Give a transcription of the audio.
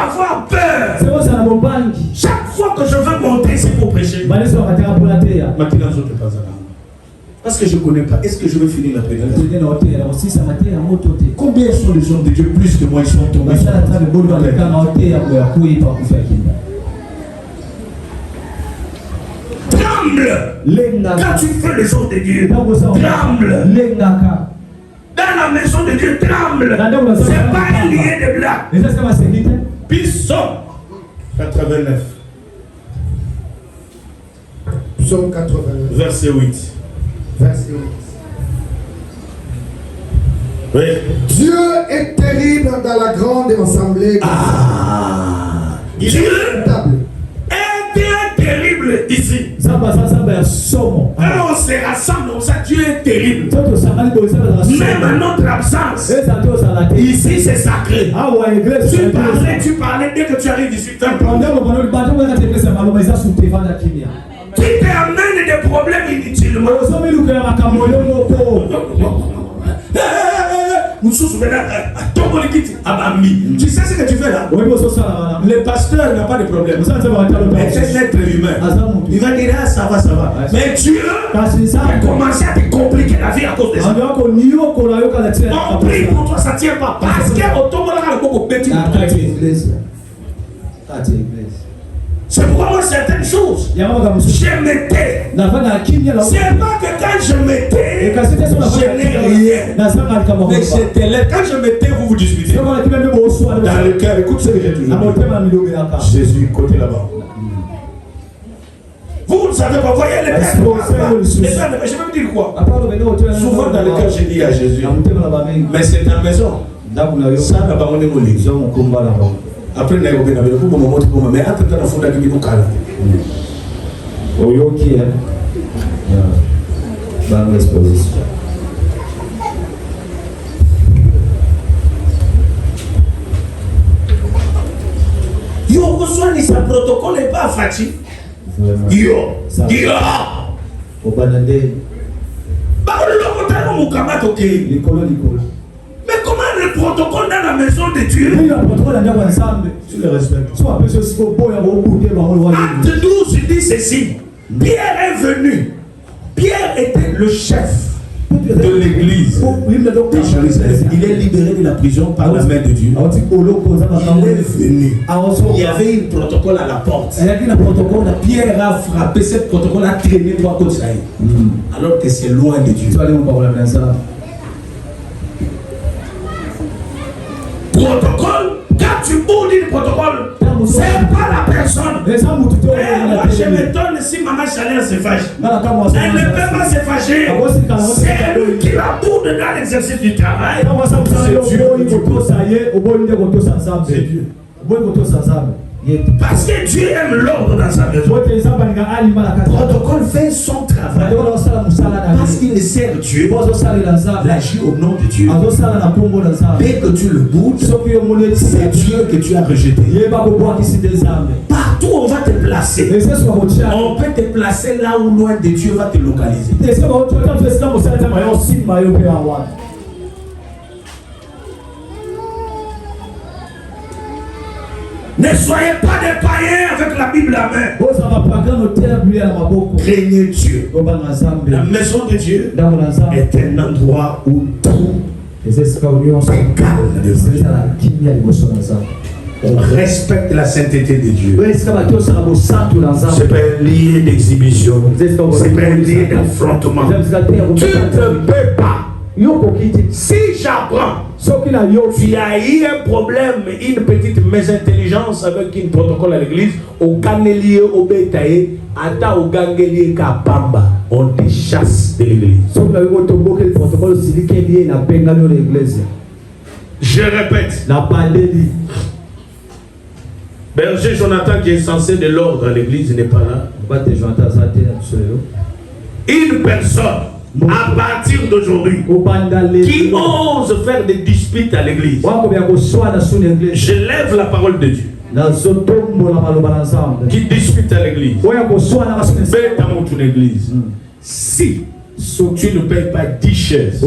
avoir peur. Chaque fois que je veux monter, c'est pour prêcher. Parce que je ne connais pas. Est-ce que je vais finir la prédication? Combien sont les hommes de Dieu? Plus que moi, ils sont tombés. Tremble quand tu fais les hommes de Dieu. Tremble. Dans la maison de Dieu, tremble. C'est pas un lien de blague. Psaume 89. Psaume 89. Verset 8. Verset 8. Oui. Dieu est terrible dans la grande assemblée. Dieu est terrible ici. Alors on se rassemble comme ça, Dieu est terrible. Même à notre absence, ici c'est sacré. Tu parlais dès que tu arrives ici. Tu t'amènes des problèmes inutilement. Tu sais ce que tu fais là? Le pasteur n'a pas de problème. C'est un être humain. Il va dire ah, ça va. Mais Dieu a commencé à te compliquer la vie à cause de ça. On prie pour toi, ça ne tient pas. Parce que c'est pourquoi moi certaines choses, je m'étais. C'est pas que quand je m'étais, je n'ai rien. Mais j'étais là. Quand je m'étais, vous disputez. Dans le cœur, écoute ce que j'ai toujours dit. Jésus, côté là-bas. Vous ne savez pas, voyez les pères. Je vais me dire quoi? Souvent dans le cœur, j'ai dit à Jésus, mais c'est ta maison. Ça n'a pas monté mon lit. Après, il y a un moment où mais attends, il faut que tu me calmes. Ok, bonne exposition. Yo, reçoit sa protocole n'est pas fatigué. Yo. Mais comment le protocole dans la maison de Dieu? Tu le respectes. Acte 12 dit ceci. Pierre est venu. Pierre était le chef de l'église de Jérusalem. Il est libéré de la prison par la main de Dieu. Il est venu. Il y avait un protocole à la porte. Pierre a frappé ce protocole, a traîné 3 côtes. Alors que c'est loin de Dieu. Protocole, quand tu boudes le protocole, c'est pas la personne. Moi je m'étonne si Maman Chanel se fâche. Elle ne peut pas se fâcher. C'est lui qui la boude dans l'exercice du travail. C'est Dieu. Parce que Dieu aime l'ordre dans sa maison. Le protocole fait son travail. Parce qu'il sert Dieu. Il agit au nom de Dieu. Dès que tu le boudes, c'est Dieu que tu as rejeté. Partout on va te placer. On peut te placer là où loin de Dieu va te localiser. Ne soyez pas des païens avec la Bible à main. Craignez Dieu. La maison de Dieu est un endroit où tout est calme. On respecte la sainteté de Dieu. C'est pas un lieu d'exhibition. C'est pas un lieu d'affrontement. Tu ne peux pas. Si j'apprends, il y a eu un problème, une petite mésintelligence avec un protocole à l'église, au Ganelier, au Bétaï, Ata au Ganelier Kapamba, on te chasse de l'église. Je répète, Berger Jonathan qui est censé de l'ordre à l'église n'est pas là. Une personne à partir d'aujourd'hui qui ose faire des disputes à l'église, je lève la parole de Dieu. Qui dispute à l'église, fais ta montre l'église. Si tu ne payes pas 10 chaises,